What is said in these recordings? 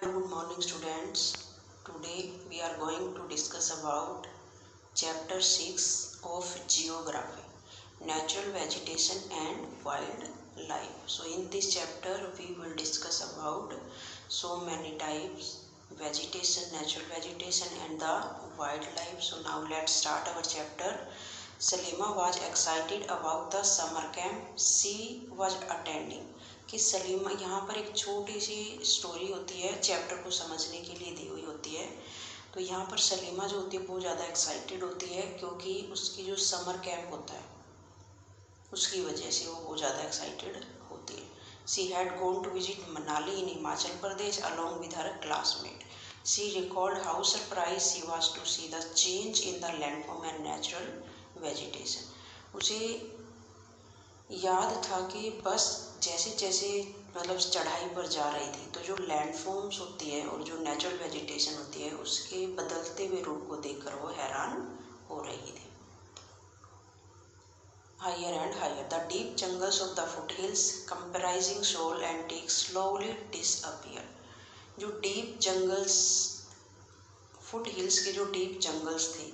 Good morning students. Today we are going to discuss about chapter 6 of geography, natural vegetation and wildlife. So in this chapter we will discuss about so many types vegetation, natural vegetation and the wildlife. So now let's start our chapter. Salima was excited about the summer camp she was attending. कि सलीमा, यहाँ पर एक छोटी सी story होती है, chapter को समझने के लिए दी हुई होती है। तो यहाँ पर सलीमा जो होती है बहुत ज़्यादा एक्साइटेड होती है क्योंकि उसकी जो समर कैंप होता है उसकी वजह से वो बहुत ज़्यादा एक्साइटेड होती है। She had gone to visit Manali in Himachal Pradesh along with her classmate. She record how surprise she was to see the change in the landform and natural vegetation. उसे याद था कि बस जैसे जैसे मतलब चढ़ाई पर जा रही थी तो जो लैंडफॉर्म्स होती है और जो नेचुरल वेजिटेशन होती है उसके बदलते हुए रूप को देखकर वो हैरान हो रही थी। Higher and higher the deep jungles of the foothills comprising sal and teak slowly disappear. जो डीप जंगल्स, फुट हिल्स के जो डीप जंगल्स थे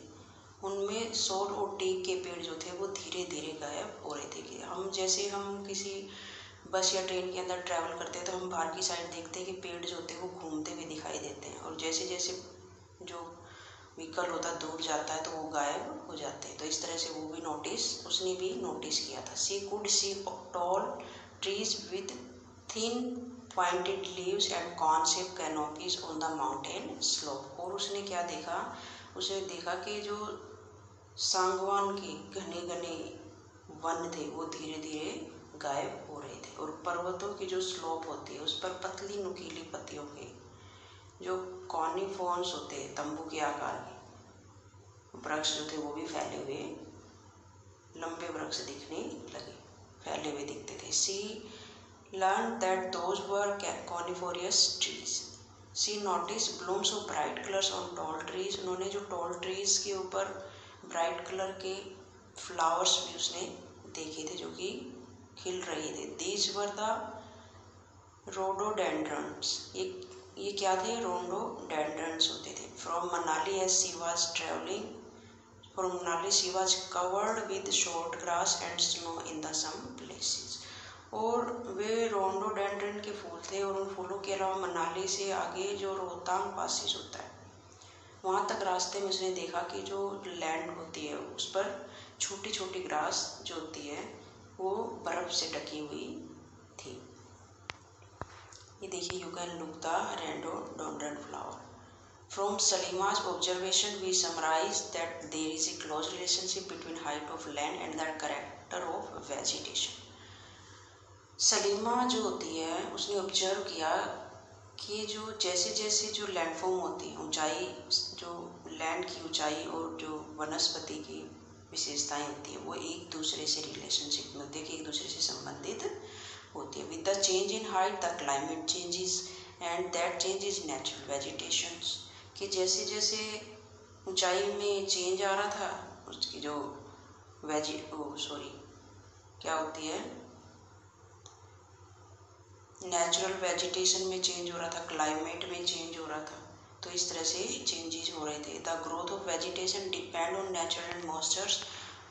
उनमें शोल और टीक के पेड़ जो थे वो धीरे धीरे गायब हो रहे थे। कि हम किसी बस या ट्रेन के अंदर ट्रैवल करते हैं तो हम बाहर की साइड देखते हैं कि पेड़ जो होते हैं वो घूमते हुए दिखाई देते हैं और जैसे जैसे जो व्हीकल होता है दूर जाता है तो वो गायब हो जाते हैं। तो इस तरह से वो भी उसने भी नोटिस किया था। She could see tall trees with thin pointed leaves and cone shape canopies on the mountain slope. और उसने क्या देखा, उसने देखा कि जो सांगवान के घने घने वन थे वो धीरे धीरे गायब हो रहे थे और पर्वतों की जो स्लोप होती है उस पर पतली नुकीली पत्तियों के जो कॉर्निफॉर्म्स होते हैं, तंबू के आकार के वृक्ष जो थे वो भी फैले हुए लंबे वृक्ष दिखने लगे, फैले हुए दिखते थे। She learn that those were coniferous trees. She notice blooms of bright colours on tall trees. उन्होंने जो टॉल ट्रीज के ऊपर ब्राइट कलर के फ्लावर्स भी उसने देखे थे जो कि खिल रहे थे। These were the rhododendrons. ये क्या थे? रोडोडेंड्रन्स होते थे। From Manali as she was travelling, from Manali she was covered with short grass and snow in the some places. और वे रोडोडेंड्रन के फूल थे और उन फूलों के अलावा मनाली से आगे जो रोहतांग पासिस होता है वहाँ तक रास्ते में उसने देखा कि जो लैंड होती है उस पर छोटी छोटी ग्रास जो होती है वो बर्फ से ढकी हुई थी। ये देखिए, you can look the rhododendron flower. From Salima's observation we summarise that there is a close relationship between height of land and the character of vegetation. Salima जो होती है उसने ऑब्जर्व किया कि जो जैसे जैसे जो लैंडफॉर्म होती है, ऊंचाई, जो लैंड की ऊंचाई और जो वनस्पति की विशेषताएं होती है वो एक दूसरे से रिलेशनशिप में होती है, कि एक दूसरे से संबंधित होती है। With the change in height the climate changes and that change is natural vegetations. कि जैसे जैसे ऊंचाई में चेंज आ रहा था उसकी जो क्या होती है, नेचुरल वेजिटेशन में चेंज हो रहा था, क्लाइमेट में चेंज हो रहा था। तो इस तरह से चेंजेस हो रहे थे। The growth of vegetation depend on nature and moistures.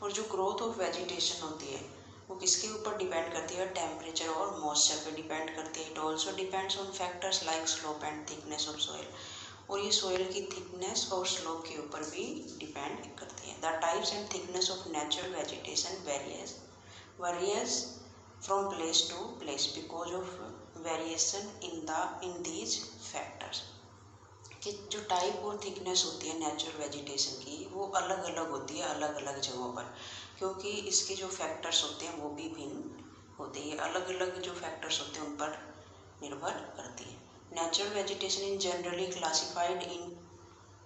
और जो ग्रोथ ऑफ वेजिटेशन होती है वो किसके ऊपर डिपेंड करती है? टेम्परेचर और मॉइस्चर पे डिपेंड करती है। It also depends on factors like slope and thickness of soil. और ये सॉइल की थिकनेस और स्लोप के ऊपर भी डिपेंड करती है। The types and thickness of natural vegetation varies from place to place because of variation in these factors. कि जो टाइप और थिकनेस होती है नेचुरल वेजिटेशन की वो अलग अलग होती है अलग अलग जगहों पर, क्योंकि इसके जो फैक्टर्स होते हैं वो भी भिन्न होते हैं, अलग अलग जो फैक्टर्स होते हैं उन पर निर्भर करती है। Natural vegetation in generally classified in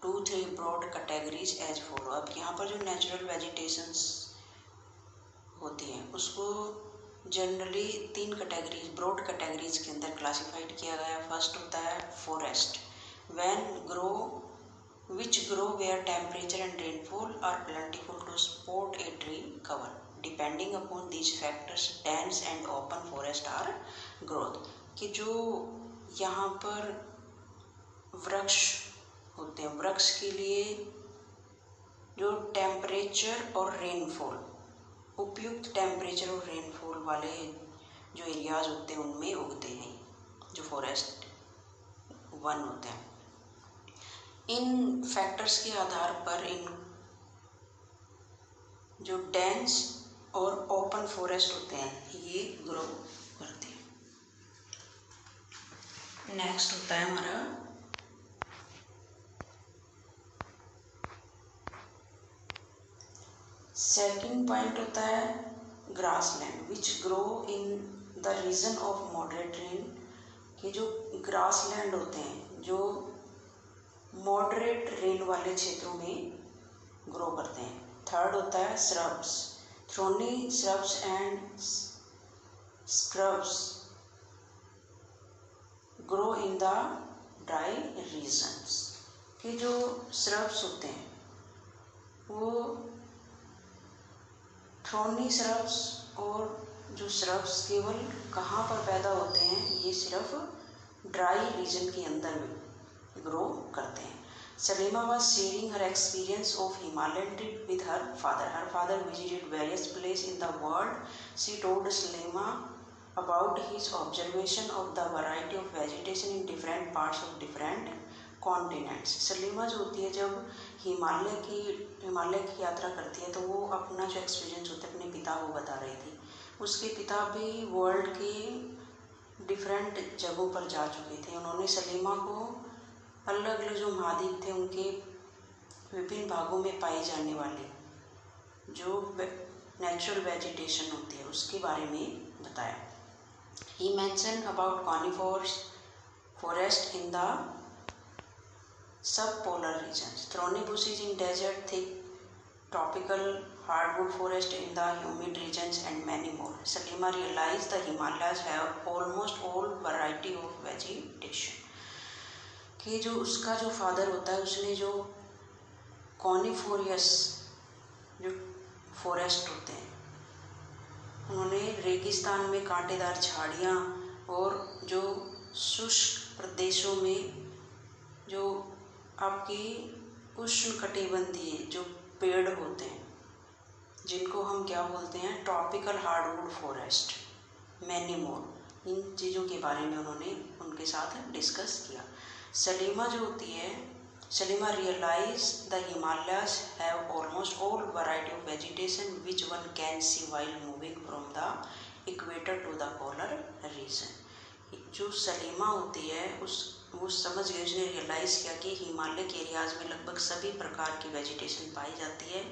2-3 broad categories as follow. अब यहाँ पर जो नेचुरल वेजिटेशंस होती हैं उसको जनरली 3 कैटेगरीज, ब्रॉड कैटेगरीज के अंदर क्लासिफाइड किया गया। फर्स्ट होता है forest, which grow where temperature and rainfall are plentiful to support a tree cover. Depending upon these factors, dense and open forest are growth। कि जो यहाँ पर वृक्ष होते हैं, वृक्ष के लिए जो टेम्परेचर और रेनफॉल, उपयुक्त टेम्परेचर और रेनफॉल वाले जो एरियाज होते हैं उनमें उगते हैं जो फॉरेस्ट वन होते हैं। इन फैक्टर्स के आधार पर इन जो डेंस और ओपन फॉरेस्ट होते हैं ये ग्रो करते हैं। नेक्स्ट होता है हमारा सेकंड पॉइंट होता है grassland which grow in the region of moderate rain, कि जो ग्रासलैंड होते हैं जो मॉडरेट रेन वाले क्षेत्रों में ग्रो करते हैं। थर्ड होता है shrubs, thorny shrubs and scrubs grow in the dry regions, कि जो श्रब्स होते हैं वो थ्रोनी श्रब्स और जो श्रब्स केवल कहाँ पर पैदा होते हैं, ये सिर्फ ड्राई रीजन के अंदर में ग्रो करते हैं। Salima was sharing her experience of Himalayan trip with her father. Her father visited various places in the world. She told Salima about his observation of the variety of vegetation in different parts of different continents. Salima जो होती है जब हिमालय की यात्रा करती है तो वो अपना जो एक्सपीरियंस होता है अपने पिता को बता रही थी। उसके पिता भी वर्ल्ड के डिफरेंट जगहों पर जा चुके थे। उन्होंने सलीमा को अलग अलग जो महाद्वीप थे उनके विभिन्न भागों में पाई जाने वाली जो नेचुरल वेजिटेशन होती है उसके बारे में बताया। He mention about coniferous forest in the sub polar regions, thorny bushes in desert, thick tropical hardwood forest in the humid regions and many more. Salima realized the Himalayas have almost all variety of vegetation. कि जो उसका जो father होता है उसने जो कॉनिफोरियस जो forest होते हैं उन्होंने रेगिस्तान में कांटेदार झाड़ियाँ और जो शुष्क प्रदेशों में जो आपकी उष्णकटिबंधीय जो पेड़ होते हैं जिनको हम क्या बोलते हैं tropical hardwood forest, many more, इन चीज़ों के बारे में उन्होंने उनके साथ डिस्कस किया। सलीमा जो होती है, Salima realize the Himalayas have almost all variety of vegetation which one can see while moving from the equator to the polar region. जो सलीमा होती है वो समझ गई, उसने रियलाइज़ किया कि हिमालय के एरियाज़ में लगभग सभी प्रकार की वेजिटेशन पाई जाती है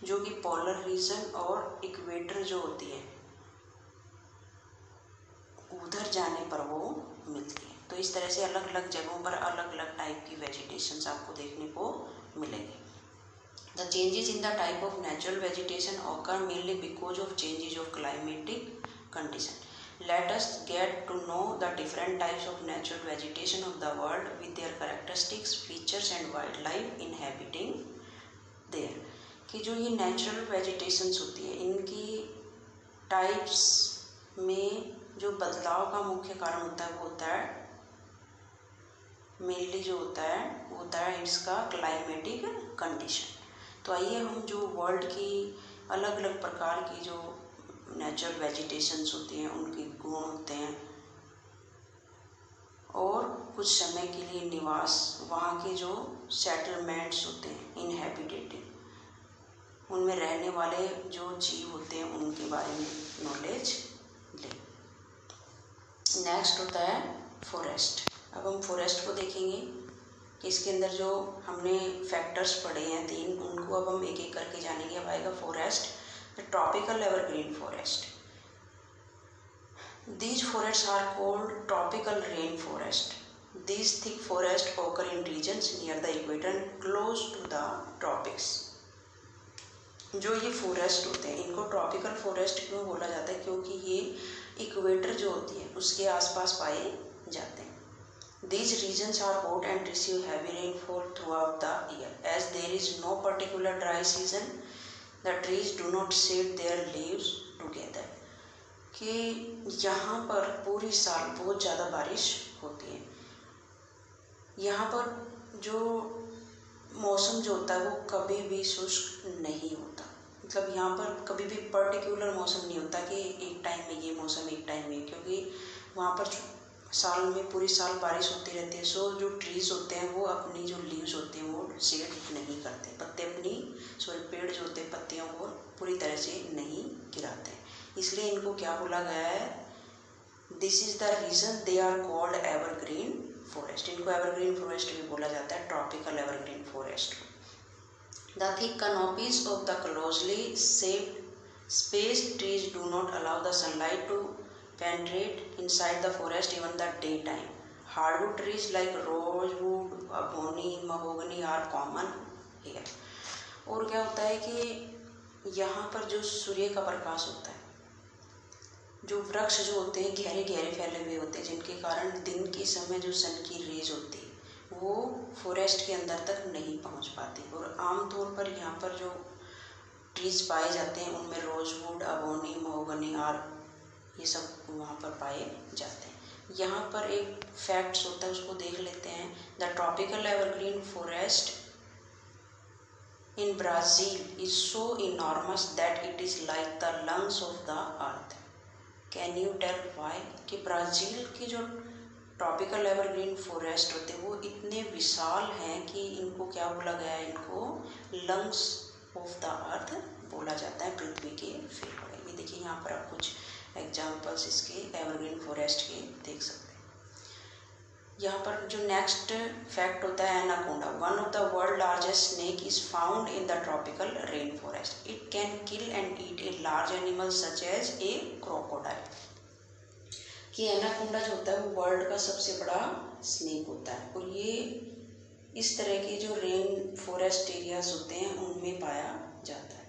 जो कि पोलर रीजन और इक्वेटर जो होती है उधर जाने पर वो मिलती है। तो इस तरह से अलग अलग जगहों पर अलग अलग टाइप की वेजिटेशंस आपको देखने को मिलेंगी। The changes in the type of natural vegetation occur mainly because of changes of climatic condition. Let us get to know the different types of natural vegetation of the world with their characteristics, features and wildlife inhabiting there. कि जो ये natural vegetations होती है इनकी types में जो बदलाव का मुख्य कारण होता है वो होता है मेनली जो होता है इसका क्लाइमेटिक कंडीशन। तो आइए हम जो वर्ल्ड की अलग अलग प्रकार की जो नेचुरल वेजिटेशंस होती हैं उनके गुण होते हैं और कुछ समय के लिए निवास, वहाँ के जो सेटलमेंट्स होते हैं इनहैबिटेड, उनमें रहने वाले जो जीव होते हैं उनके बारे में नॉलेज लें। नेक्स्ट होता है फॉरेस्ट। अब हम फॉरेस्ट को देखेंगे कि इसके अंदर जो हमने फैक्टर्स पढ़े हैं 3 उनको अब हम एक एक करके जानेंगे। अब आएगा forest, tropical evergreen forest. These forests are called tropical rainforest. These thick forests occur in regions near the equator and close to the tropics. जो ये फॉरेस्ट होते हैं इनको ट्रॉपिकल फॉरेस्ट क्यों बोला जाता है, क्योंकि ये इक्वेटर जो होती है उसके आसपास पाए जाते हैं। These regions are hot and receive heavy rainfall throughout the year. As there is no particular dry season, the trees do not shed their leaves together. कि यहाँ पर पूरी साल बहुत ज़्यादा बारिश होती है यहाँ पर जो मौसम जो होता है वो कभी भी शुष्क नहीं होता। मतलब यहाँ पर कभी भी पर्टिकुलर मौसम नहीं होता कि एक टाइम में ये मौसम एक टाइम में, क्योंकि वहाँ पर साल में पूरी साल बारिश होती रहती है। सो जो ट्रीज होते हैं वो अपनी जो लीव्स होते हैं वो शेड नहीं करते, पत्ते अपनी पेड़ जो होते हैं पत्तियों को पूरी तरह से नहीं गिराते, इसलिए इनको क्या बोला गया है, this is the reason they are called evergreen forest. इनको एवरग्रीन फॉरेस्ट भी बोला जाता है, tropical evergreen forest. The thick canopies of the closely shaped spaced trees do not allow the sunlight to penetrate inside the forest even the daytime. Hardwood trees like rosewood, ebony, mahogany are common here. और क्या होता है कि यहाँ पर जो सूर्य का प्रकाश होता है, जो वृक्ष जो होते हैं गहरे गहरे फैले हुए होते हैं, जिनके कारण दिन के समय जो सन की रेज होती है वो फॉरेस्ट के अंदर तक नहीं पहुँच पाती। और आमतौर पर यहाँ पर जो ट्रीज पाए जाते हैं उनमें रोजवुड, अबोनी, महोगनी और ये सब वहाँ पर पाए जाते हैं। यहाँ पर एक फैक्ट्स होता है उसको देख लेते हैं। The tropical evergreen forest in Brazil is so enormous that it is like the lungs of the earth. Can you tell why? कि ब्राज़ील के जो ट्रॉपिकल एवरग्रीन फॉरेस्ट होते हैं वो इतने विशाल हैं कि इनको क्या बोला गया है, इनको लंग्स ऑफ द अर्थ बोला जाता है, पृथ्वी के फेफड़े। ये देखिए यहाँ पर आप कुछ एग्जाम्पल्स इसके एवरग्रीन फॉरेस्ट के देख सकते हैं। यहाँ पर जो नेक्स्ट फैक्ट होता है anaconda, one of the world largest snake is found in the tropical rain forest. It can kill and eat a large animal such as a crocodile. कि एनाकोंडा जो होता है वो वर्ल्ड का सबसे बड़ा स्नेक होता है और ये इस तरह के जो रेन फॉरेस्ट एरियाज होते हैं उनमें पाया जाता है।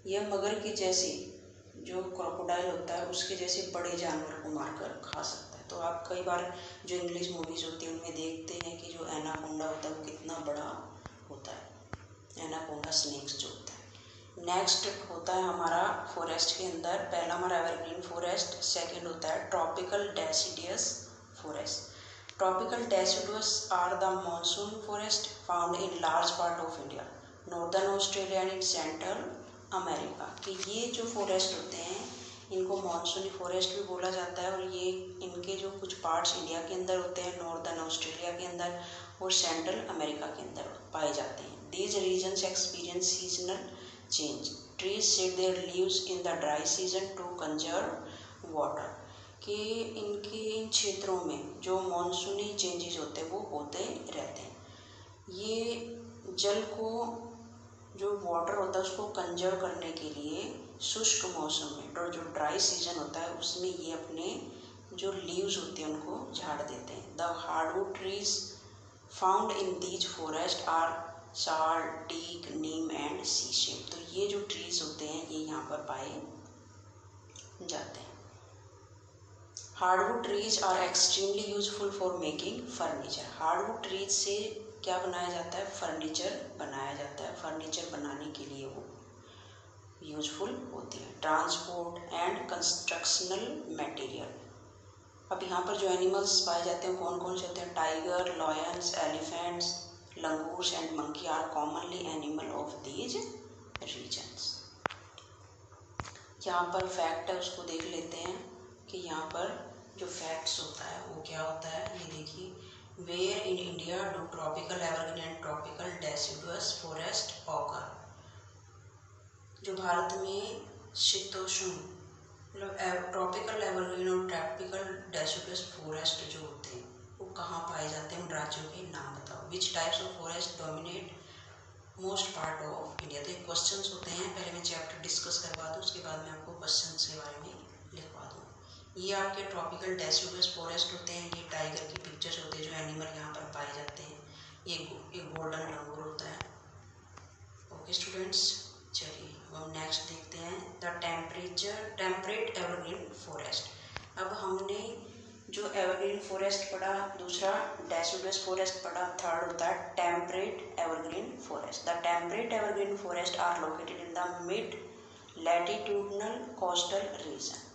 यह मगर के जैसे जो क्रोकोडाइल होता है उसके जैसे बड़े जानवर को मारकर खा सकता है। तो आप कई बार जो इंग्लिश मूवीज़ होती है उनमें देखते हैं कि जो एनाकोंडा होता है वो कितना बड़ा होता है, एनाकोंडा स्नेक्स जो होता है। नेक्स्ट होता है हमारा फॉरेस्ट के अंदर, पहला हमारा एवरग्रीन फॉरेस्ट, सेकंड होता है tropical deciduous forest. Tropical deciduous are the monsoon forest found in large part of India, northern Australia and central America. कि ये जो फॉरेस्ट होते हैं इनको मॉनसूनी फॉरेस्ट भी बोला जाता है और ये इनके जो कुछ पार्ट्स इंडिया के अंदर होते हैं, नॉर्दर्न ऑस्ट्रेलिया के अंदर और सेंट्रल अमेरिका के अंदर पाए जाते हैं। These regions experience seasonal change. Trees shed their leaves in the dry season to conserve water. कि इनके इन क्षेत्रों में जो मॉनसूनी चेंजेस होते हैं वो होते रहते हैं। ये जल को जो वाटर होता है उसको कंजर्व करने के लिए शुष्क मौसम में और जो ड्राई सीजन होता है उसमें ये अपने जो लीव्स होते हैं उनको झाड़ देते हैं। The hardwood trees found in these forest are sal, teak, neem and shisham. तो ये जो ट्रीज होते हैं ये यहाँ पर पाए जाते हैं। Hardwood trees are extremely useful for making furniture. Hardwood trees से क्या बनाया जाता है, फर्नीचर बनाया जाता है। फर्नीचर बनाने के लिए वो यूजफुल होती है। Transport and constructional material. अब यहाँ पर जो एनिमल्स पाए जाते हैं कौन कौन से होते हैं, tiger, lions, elephants, langurs and monkey are commonly animal of these regions. यहाँ पर फैक्ट है उसको देख लेते हैं कि यहाँ पर जो फैक्ट्स होता है वो क्या होता है। ये देखिए, where in India do tropical evergreen and tropical deciduous forest occur. जो भारत में शीतोष्ण मतलब ट्रॉपिकल एवरग्रीन और ट्रॉपिकल डेसिडुअस फॉरेस्ट जो होते हैं वो कहाँ पाए जाते हैं, उन राज्यों के नाम बताओ। Which types of forest dominate most part of India. तो क्वेश्चंस होते हैं, पहले मैं चैप्टर डिस्कस करवा दूँ उसके बाद मैं आपको क्वेश्चंस के बारे में लिखवा दूँ। ये आपके ट्रॉपिकल डेसिडुअस फॉरेस्ट होते हैं। ये टाइगर की पिक्चर्स होते हैं जो एनिमल यहाँ पर पाए जाते हैं। ये गोल्डन लंगूर होता है। ओके स्टूडेंट्स, चलिए अब हम नेक्स्ट देखते हैं द टेम्परेट एवरग्रीन फॉरेस्ट। अब हमने जो एवरग्रीन फॉरेस्ट पढ़ा, दूसरा डेसिडुअस फॉरेस्ट पढ़ा, थर्ड होता है temperate evergreen forest. The temperate evergreen forest are located in the mid latitudinal coastal region.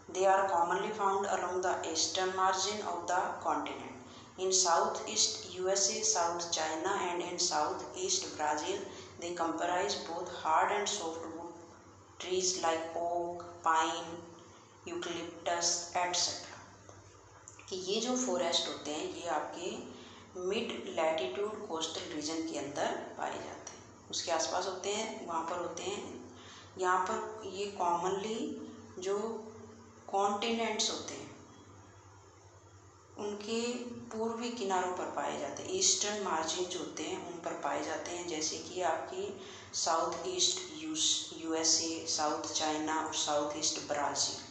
They are commonly found along the eastern margin of the continent. In southeast USA, South China, and in southeast Brazil, they comprise both hard and softwood trees like oak, pine, eucalyptus etcetera. कि ये जो forest होते हैं ये आपके mid latitude coastal region के अंदर पाए जाते हैं, उसके आसपास होते हैं, वहाँ पर होते हैं। यहाँ पर ये कॉमनली जो कॉन्टिनेंट्स होते हैं उनके पूर्वी किनारों पर पाए जाते हैं, ईस्टर्न मार्जिन जो होते हैं उन पर पाए जाते हैं, जैसे कि आपकी south east USA, south China और साउथ ईस्ट ब्राज़ील।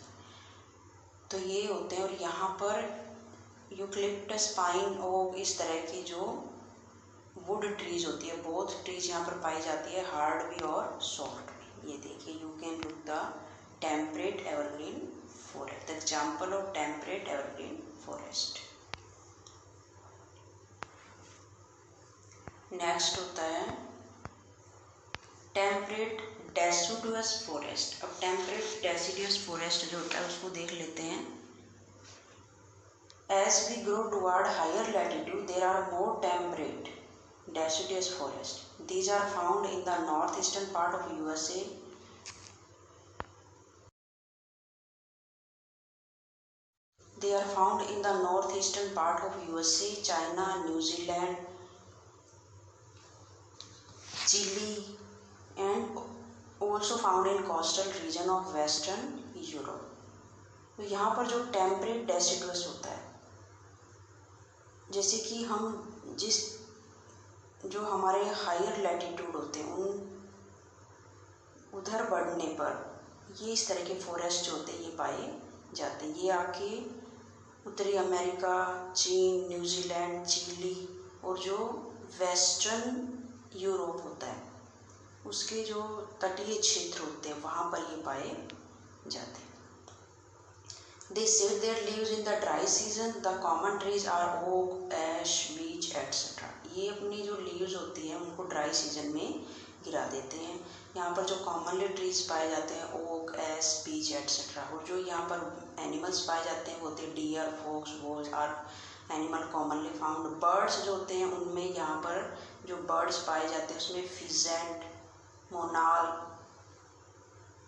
तो ये होते हैं। और यहाँ पर यूकलिप्टस, पाइन, ओक, इस तरह की जो वुड ट्रीज होती है, बोथ ट्रीज यहाँ पर पाई जाती है, हार्ड भी और सॉफ्ट भी। ये देखिए, you can look the temperate evergreen forest, the example of temperate evergreen forest. Next होता है टेम्परेट डेसिडुअस फॉरेस्ट। अब टेम्परेट डेसिडुअस फॉरेस्ट जो होता है उसको देख लेते हैं। As we grow toward higher latitude there are more temperate deciduous forest. These are found in the northeastern part of USA. They are found in the northeastern part of USA, China, New Zealand, Chile, and also found in coastal region of Western Europe. तो यहाँ पर जो temperate deciduous होता है, जैसे कि हम जो हमारे हायर लैटिट्यूड होते हैं उधर बढ़ने पर ये इस तरह के फॉरेस्ट जो होते हैं ये पाए जाते हैं। ये आपके उत्तरी अमेरिका, चीन, न्यूजीलैंड, चिली और जो वेस्टर्न यूरोप होता है उसके जो तटीय क्षेत्र होते हैं वहाँ पर ये पाए जाते हैं। They shed their leaves in the dry season. The common trees are oak, ash, beech, etc. ये अपनी जो लीव्स होती हैं उनको ड्राई सीजन में गिरा देते हैं। यहाँ पर जो कॉमनली ट्रीज पाए जाते हैं ओक, एश, बीच एटसेट्रा। और जो यहाँ पर एनिमल्स पाए जाते हैं वो होते हैं deer, fox, wolves are animal commonly found. Birds जो होते हैं उनमें यहाँ पर जो बर्ड्स पाए जाते हैं उसमें pheasant, monal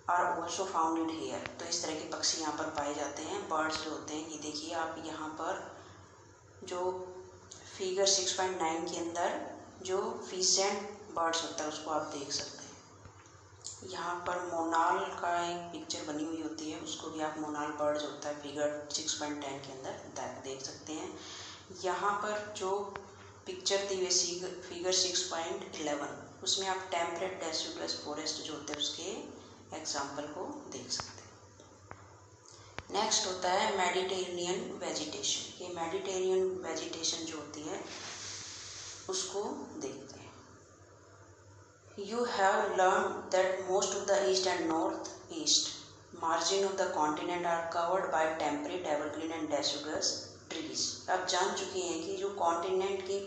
are also founded here. तो इस तरह के पक्षी यहाँ पर पाए जाते हैं। बर्ड्स जो होते हैं ये देखिए आप यहाँ पर जो फिगर 6.9 के अंदर जो फिजेंट बर्ड्स होता है उसको आप देख सकते हैं। यहाँ पर मोनाल का एक पिक्चर बनी हुई होती है, उसको भी आप मोनाल बर्ड्स होता है फिगर 6.10 के अंदर देख सकते हैं। यहाँ पर जो पिक्चर थी वे फिगर 6.11 उसमें आप टेम्परेट डेसिडुअस फॉरेस्ट जो होते हैं उसके एग्जाम्पल को देख सकते हैं। नेक्स्ट होता है मेडिटेरेनियन वेजिटेशन। ये मेडिटेरेनियन वेजिटेशन जो होती है उसको देखते हैं। You have learn that most of the east and north east margin of the continent are covered by temperate evergreen and deciduous trees. आप जान चुके हैं कि जो कॉन्टिनेंट के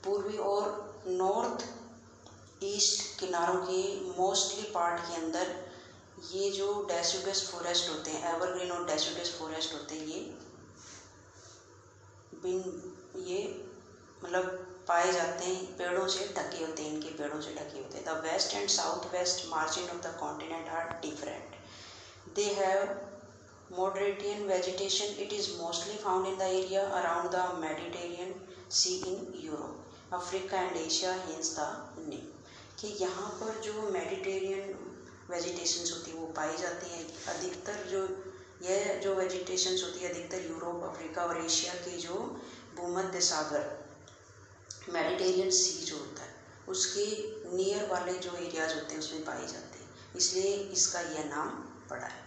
पूर्वी और नॉर्थ ईस्ट किनारों के मोस्टली पार्ट के अंदर ये जो डेसिडुअस फॉरेस्ट होते हैं, एवरग्रीन और डेसिडुअस फॉरेस्ट होते हैं, ये मतलब पाए जाते हैं, पेड़ों से ढके होते हैं, इनके पेड़ों से ढके होते हैं। The west and south west margin of the continent are different. They have Mediterranean vegetation. It is mostly found in the area around the Mediterranean Sea in Europe, Africa and Asia, hence the name. कि यहाँ पर जो Mediterranean vegetations होती है वो पाई जाती हैं। अधिकतर जो वेजिटेशंस होती है अधिकतर यूरोप, अफ्रीका और एशिया के जो भूमध्य सागर मेडिटेरियन सी जो होता है उसके नियर वाले जो एरियाज होते हैं उसमें पाई जाती है, इसलिए इसका यह नाम पड़ा है।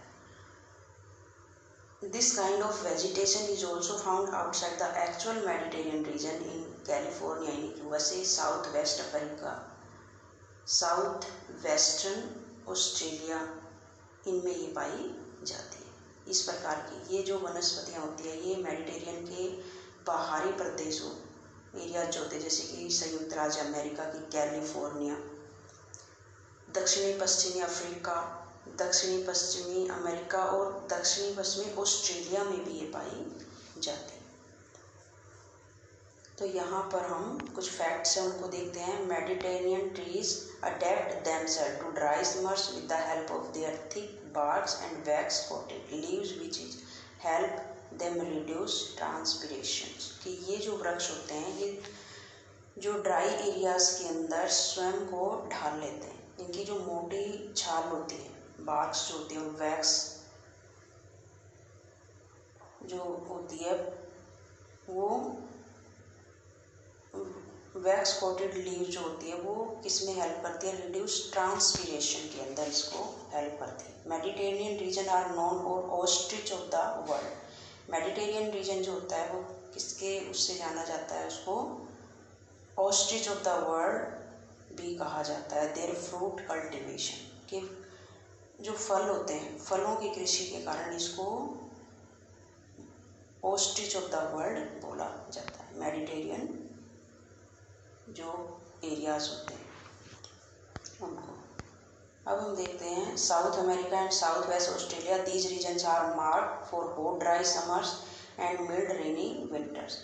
This kind of vegetation is also found outside the actual Mediterranean region in California in USA, Southwest Africa, Southwestern Australia, इनमें ये पाई जाती है। इस प्रकार की ये जो वनस्पतियाँ होती है ये मेडिटेरियन के पहाड़ी प्रदेशों एरिया जो होते हैं जैसे कि संयुक्त राज्य अमेरिका की कैलिफोर्निया, दक्षिणी पश्चिमी अफ्रीका, दक्षिणी पश्चिमी अमेरिका और दक्षिणी पश्चिमी ऑस्ट्रेलिया में भी ये पाई जाती है। तो यहाँ पर हम कुछ फैक्ट्स हैं उनको देखते हैं। Mediterranean trees adapt themself to dry summers with the help of their thick barks and wax coated leaves which is help them reduce transpiration. कि ये जो वृक्ष होते हैं ये जो ड्राई एरियाज के अंदर स्वयं को ढाल लेते हैं। इनकी जो मोटी छाल होती है, बार्क्स जो होती है, वैक्स जो होती है, वो वैक्स कोटेड लीव जो होती है वो किसमें हेल्प करती है? रिड्यूस ट्रांसपीरेशन के अंदर इसको हेल्प करती है। मेडिटेरेनियन रीजन आर नोन और ostrich of the world. Mediterranean reason जो होता है वो किसके उससे जाना जाता है? उसको ऑस्ट्रिच ऑफ द वर्ल्ड भी कहा जाता है। देयर फ्रूट कल्टिवेशन के जो फल होते हैं, फलों की कृषि के कारण इसको ऑस्ट्रिच ऑफ द वर्ल्ड बोला जाता है। मेडिटेरियन जो एरियाज होते हैं उनको। अब हम देखते हैं South America and south west Australia. These regions are marked for hot dry summers and mild rainy winters.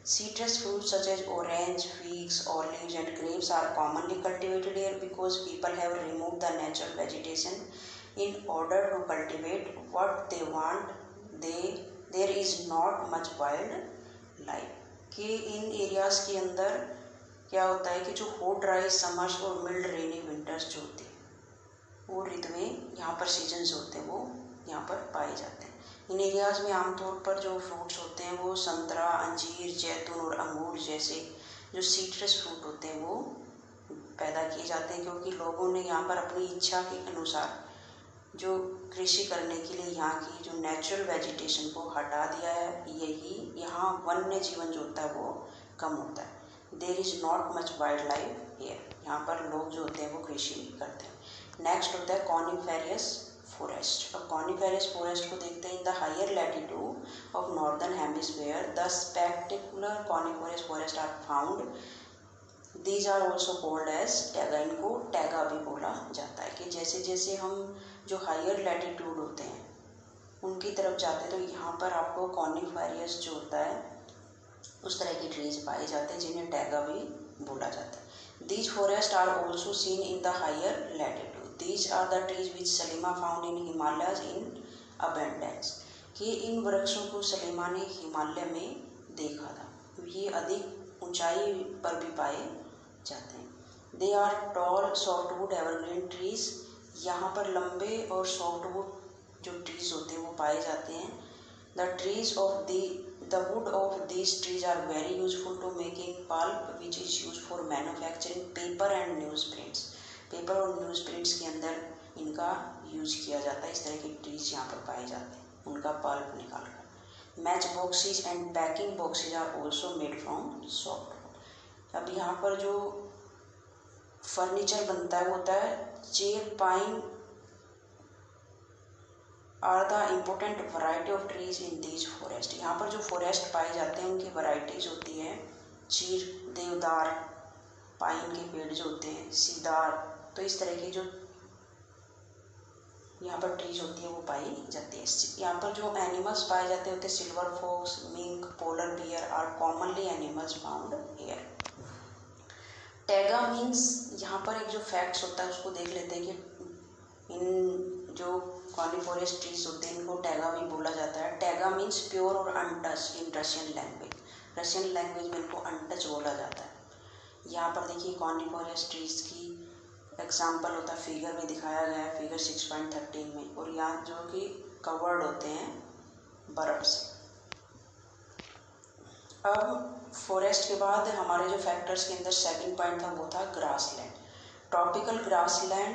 Citrus fruits such as orange, figs, olives and grapes are commonly cultivated here because people have removed the natural vegetation in order to cultivate what they want. There is not much wild life। कि इन areas के अंदर क्या होता है कि जो hot dry summers और mild rainy winters जो होती है वो ऋतुएं यहाँ पर सीजन्स होते हैं वो यहाँ पर पाए जाते हैं। इन एरियाज़ में आमतौर पर जो फ्रूट्स होते हैं वो संतरा, अंजीर, जैतून और अंगूर जैसे जो सीट्रस फ्रूट होते हैं वो पैदा किए जाते हैं, क्योंकि लोगों ने यहाँ पर अपनी इच्छा के अनुसार जो कृषि करने के लिए यहाँ की जो नेचुरल वेजिटेशन को हटा दिया है। यही यहाँ वन्य जीवन जो होता है वो कम होता है। There is not much wild life here. यहाँ पर लोग जो होते हैं वो कृषि करते हैं। नेक्स्ट होता है कॉनिफेरियस फॉरेस्ट। अब कॉनिफेरियस फॉरेस्ट को देखते हैं। In the higher latitude of northern hemisphere the spectacular coniferous forest are found. These are also called as taiga. इनको टैगा भी बोला जाता है। कि जैसे जैसे हम जो हायर लैटिट्यूड होते हैं उनकी तरफ जाते हैं तो यहाँ पर आपको कॉनिफेरियस जो होता है उस तरह की ट्रीज पाए जाते हैं जिन्हें टैगा भी बोला जाता है। These forest are also seen in the higher latitude. These are the trees which सलीमा found in Himalayas in abundance। कि इन वृक्षों को सलीमा ने हिमालय में देखा था, ये अधिक ऊंचाई पर भी पाए जाते हैं। They are tall softwood evergreen trees। यहाँ पर लंबे और सॉफ्टवुड जो ट्रीज होते हैं वो पाए जाते हैं। The wood of these trees are very useful to making pulp which is used for manufacturing paper and newsprints। Paper और न्यूज़ प्रिंट्स के अंदर इनका यूज किया जाता है। इस तरह के ट्रीज यहाँ पर पाए जाते हैं, उनका पल्प निकाल कर। Match boxes and packing boxes are also made from softwood. अब यहाँ पर जो फर्नीचर बनता है वो होता है chir pine are the important variety of trees in these forest. यहाँ पर जो फॉरेस्ट पाए जाते हैं उनकी वैरायटीज होती है चीर, देवदार, पाइन के पेड़ जो होते हैं, सीदार। तो इस तरह की जो यहाँ पर ट्रीज होती है वो पाई जाती है। यहाँ पर जो एनिमल्स पाए जाते होते हैं silver fox, mink, polar bear are commonly animals found here. Taiga means, यहाँ पर एक जो फैक्ट्स होता है उसको देख लेते हैं कि इन जो कॉनिफेरियस ट्रीज होते हैं इनको टैगा भी बोला जाता है। टैगा मीन्स प्योर और untouched in Russian language. Russian language में इनको अनटच बोला जाता है। यहाँ पर देखिए कॉनिफेरियस ट्रीज की एग्जाम्पल होता है, फिगर में दिखाया गया है, फिगर 6.13 में। और यहाँ जो कि कवर्ड होते हैं बर्फ से। अब फॉरेस्ट के बाद हमारे जो फैक्टर्स के अंदर सेकंड पॉइंट था वो था grassland. Tropical grassland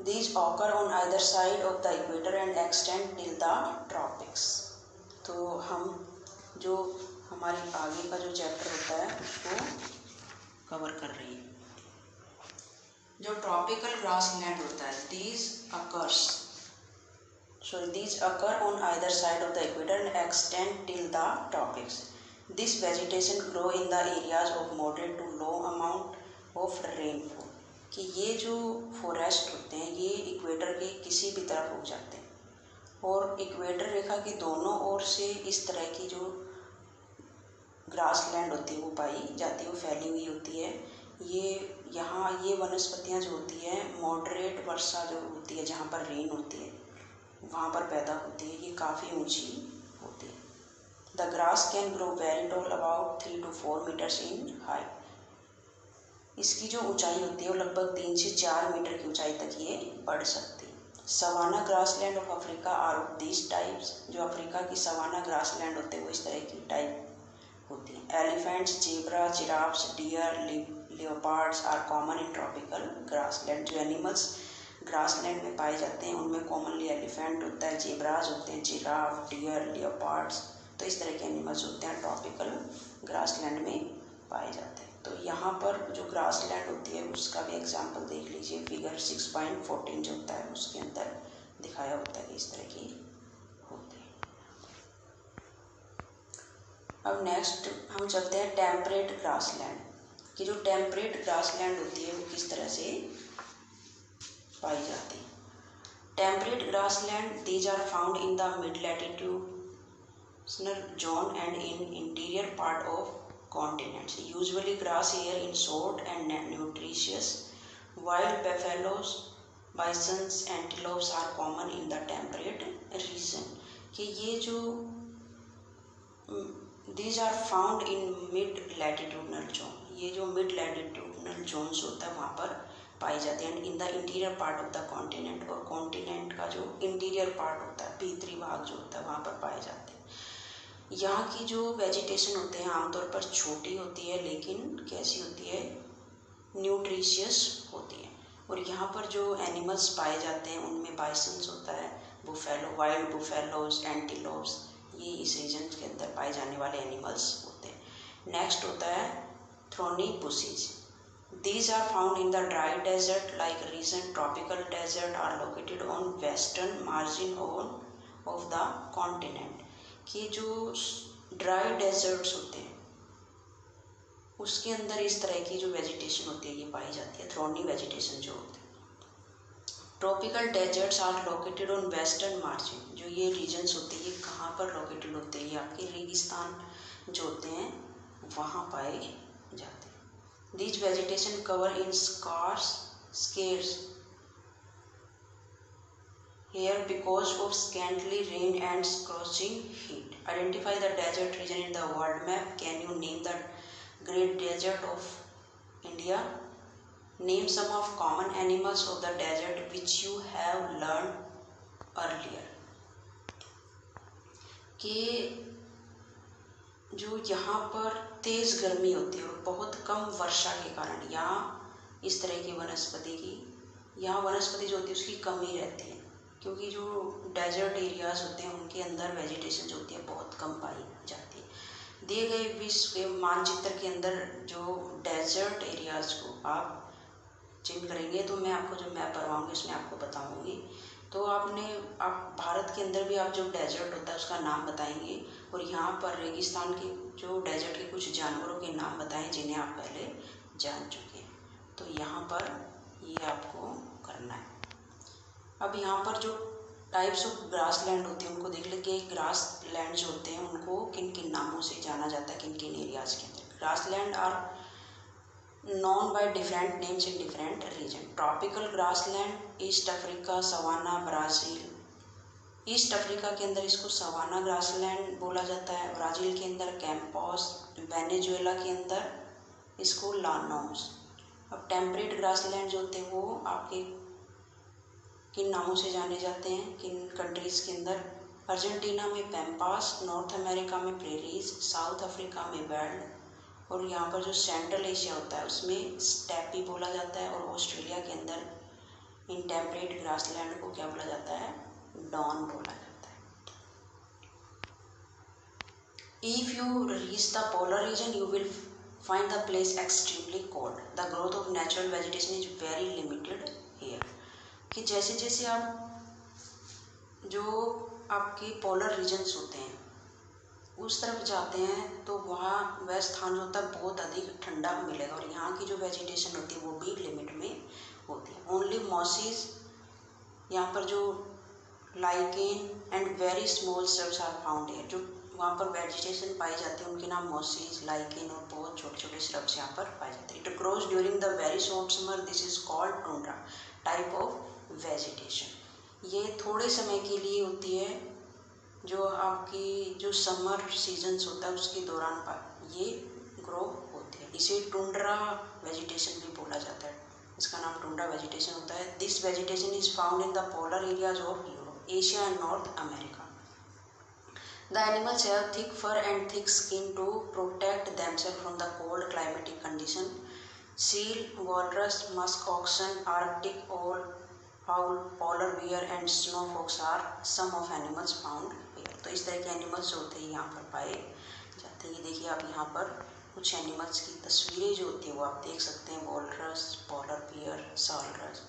these occur on either side of the equator and extend till the tropics. तो हम जो हमारी आगे का जो चैप्टर होता है उसको कवर कर रही है। जो ट्रॉपिकल ग्रासलैंड होता है these occur on either side of the equator and extend till the tropics. This vegetation grow in the areas of moderate to low amount of rainfall. कि ये जो फॉरेस्ट होते हैं ये इक्वेटर के किसी भी तरफ उग जाते हैं और इक्वेटर रेखा के दोनों ओर से इस तरह की जो ग्रास लैंड होती है वो पाई जाती है, वो फैली हुई होती है। ये वनस्पतियाँ जो होती है मॉडरेट वर्षा जो होती है, जहाँ पर रेन होती है वहाँ पर पैदा होती है। ये काफ़ी ऊंची होती है। The grass can grow very tall, about 3 to 4 metres in height. इसकी जो ऊंचाई होती है वो लगभग 3 से 4 मीटर की ऊंचाई तक ये बढ़ सकती है। Savanna grassland of Africa are of this types. जो अफ्रीका की सवाना ग्रासलैंड होते हैं वो इस तरह की टाइप होती है। Elephants, zebra, giraffes, deer, leopards are common in tropical grassland. जो एनिमल्स ग्रासलैंड में पाए जाते हैं उनमें कॉमनली एलिफेंट होता है, जेब्राज होते हैं, जिराफ, डियर, लियोपार्ड्स, तो इस तरह के एनिमल्स होते हैं ट्रॉपिकल ग्रासलैंड में पाए जाते हैं। तो यहाँ पर जो ग्रासलैंड होती है उसका भी एग्जाम्पल देख लीजिए। फिगर 6.14 जो होता है उसके अंदर दिखाया होता है इस तरह की होती है। अब नेक्स्ट हम चलते हैं टेम्परेट ग्रासलैंड की। जो टेम्परेट ग्रासलैंड होती है वो किस तरह से पाई जाती है। Temperate grassland these are found in the mid latitudinal zone and in interior part of continents. Usually grass here in short and nutritious. Wild buffaloes, bisons, antelopes are common in the temperate region. कि ये जो these are found in mid latitudinal zone. ये जो mid latitudinal zones होता है वहाँ पर पाई जाती है। In the interior part of the continent, और कॉन्टिनेंट का जो इंटीरियर पार्ट होता है, भीतरी भाग जो होता है वहाँ पर पाए जाते हैं। यहाँ की जो वेजिटेशन होते हैं आमतौर पर छोटी होती है, लेकिन कैसी होती है, न्यूट्रिशियस होती है। और यहाँ पर जो एनिमल्स पाए जाते हैं उनमें बाइसन्स होता है, बुफेलो, वाइल्ड बुफेलोज, एंटीलोप्स, ये इस रीजन के अंदर पाए जाने वाले एनिमल्स होते हैं। नेक्स्ट होता है thorny bushes. These are found in the dry desert like recent tropical desert are located on western margin of the continent. कि जो ड्राई डेजर्ट्स होते हैं उसके अंदर इस तरह की जो वेजिटेशन होती है ये पाई जाती है, थ्रोनी वेजिटेशन जो होती है। Tropical deserts are located on western margin. जो ये रीजन्स होते हैं ये कहाँ पर लोकेटेड होते हैं, ये आपके रेगिस्तान जो होते हैं वहाँ पाए जाते हैं। This vegetation cover in scarce here because of scantily rain and scorching heat. Identify the desert region in the world map. Can you name the Great Desert of India? Name some of common animals of the desert which you have learned earlier. कि जो यहाँ पर तेज़ गर्मी होती है और बहुत कम वर्षा के कारण यहाँ इस तरह की वनस्पति जो होती है उसकी कमी रहती है, क्योंकि जो डेजर्ट एरियाज होते हैं उनके अंदर वेजिटेशन जो होती है बहुत कम पाई जाती है। दिए गए विश्व के मानचित्र के अंदर जो डेजर्ट एरियाज को आप चिन्ह करेंगे तो मैं आपको जो मैप करवाऊँगी उसमें आपको बताऊँगी। तो आप भारत के अंदर भी आप जो डेजर्ट होता है उसका नाम बताएंगे, और यहाँ पर रेगिस्तान के जो डेजर्ट के कुछ जानवरों के नाम बताएं जिन्हें आप पहले जान चुके हैं। तो यहाँ पर ये आपको करना है। अब यहाँ पर जो टाइप्स ऑफ ग्रास लैंड होती है उनको देख लेंगे। ग्रास लैंड जो होते हैं उनको किन किन नामों से जाना जाता है, किन किन एरियाज के अंदर। Grass land are known by different names in different region. Tropical grass land East Africa, savanna, Brazil. East Africa के अंदर इसको सवाना ग्रास लैंड बोला जाता है, ब्राज़ील के अंदर कैंपस, वेनेजुएला के अंदर इसको लानोस। अब टेम्परेट ग्रास लैंड जो होते हैं वो आपके किन नामों से जाने जाते हैं, किन कंट्रीज़ के अंदर। अर्जेंटीना में पैम्पास, नॉर्थ अमेरिका में प्रेरीज, साउथ अफ्रीका में वेल्ड, और यहाँ पर जो सेंट्रल एशिया होता है उसमें स्टेपी बोला जाता है, और ऑस्ट्रेलिया के अंदर इन टेम्परेट ग्रास लैंड को क्या बोला जाता है, डॉन बोला जाता है। If you reach the polar reason you will find the place extremely cold. The growth of natural vegetation is very limited here. कि जैसे जैसे आप जो आपके पोलर रीजन्स होते हैं उस तरफ जाते हैं तो वहाँ वह स्थान जो होता है बहुत अधिक ठंडा मिलेगा, और यहाँ की जो वेजिटेशन होती है वो भी लिमिट में होती है। ओनली मॉसिस, यहाँ पर जो lichen and very small shrubs are found here. जो वहाँ पर वेजिटेशन पाई जाती है, उनके नाम मॉसीज, लाइकेन और बहुत छोटे छोटे श्रब्स यहाँ पर पाए जाते हैं। It grows during the very short summer, this is called tundra type of vegetation. ये थोड़े समय के लिए होती है, जो आपकी जो समर सीजन्स होता है उसके दौरान ये ग्रो होती है। इसे टुंड्रा वेजिटेशन भी बोला जाता है, इसका नाम टुंड्रा वेजिटेशन होता है। This vegetation is found in the polar areas of Europe, Asia and north America. The animals have thick fur and thick skin to protect themselves from the cold climatic condition. Seal, walrus, musk oxen, Arctic owl, polar bear and snow fox are some of animals found here. तो इस तरह के animals होते हैं यहाँ पर पाए जाते हैं। ये देखिए आप यहाँ पर कुछ एनिमल्स की तस्वीरें जो होती है वो आप देख सकते हैं, वॉलरस, पोलर बियर, सालरस।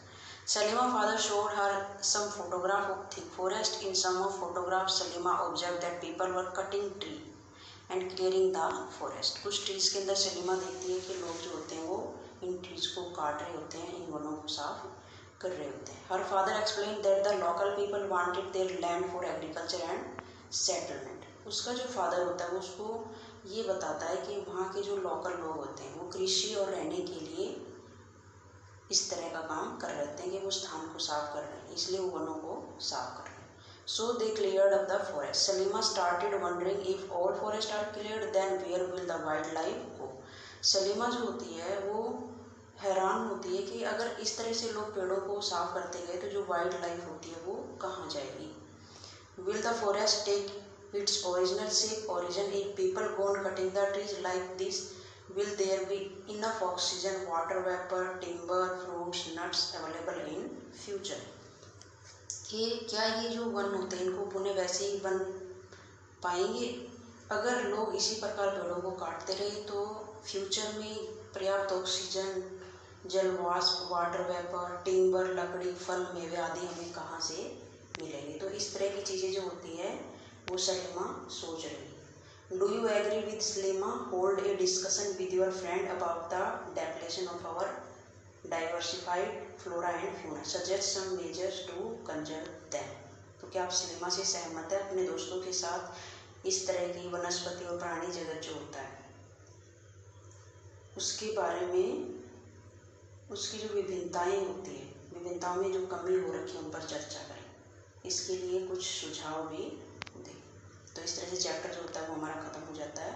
Salima father showed her some photograph of thick forest. In some of photographs, Salima observed that people were cutting tree and clearing the forest. कुछ trees के अंदर सलीमा देखती है कि लोग जो होते हैं वो इन trees को काट रहे होते हैं, इन वनों को साफ कर रहे होते हैं। Her father explained that the local people wanted their land for agriculture and settlement. उसका जो father होता है वो उसको ये बताता है कि वहाँ के जो local लोग होते हैं वो कृषि और रहने के लिए इस तरह का काम कर रहे थे कि वो स्थान को साफ कर रहे हैं, इसलिए वो वनों को साफ कर रहे हैं। So they cleared up the forest. Salima started wondering if all forest are cleared then where will the wildlife go. Salima जो होती है वो हैरान होती है कि अगर इस तरह से लोग पेड़ों को साफ करते गए तो जो वाइल्ड लाइफ होती है वो कहाँ जाएगी। Will the forest take its original shape, origin if people go on cutting the trees like this, will there be enough oxygen, water vapor, timber, fruits, nuts available in future? कि क्या ये जो one होते हैं इनको पुनः वैसे ही बन पाएंगे? अगर लोग इसी प्रकार पेड़ों को काटते रहे तो फ्यूचर में पर्याप्त ऑक्सीजन, जलवाष्प, वाटर वेपर, टिम्बर, लकड़ी, फल, मेवे आदि हमें कहाँ से मिलेंगे? तो इस तरह की चीज़ें जो होती है वो सलीमा सोच रही है। Do you agree with Salima? Hold a discussion with your friend about the depletion of our diversified flora and fauna. Suggest some measures to conserve them. तो क्या आप सलीमा से सहमत है? अपने दोस्तों के साथ इस तरह की वनस्पति और प्राणी जगत जो होता है उसके बारे में, उसकी जो विभिन्नताएं होती है, विभिन्नताओं में जो कमी हो रखी है उन पर चर्चा करें। इसके लिए कुछ सुझाव भी दें। तो इस तरह से चैप्टर जो होता है वो हमारा ख़त्म हो जाता है।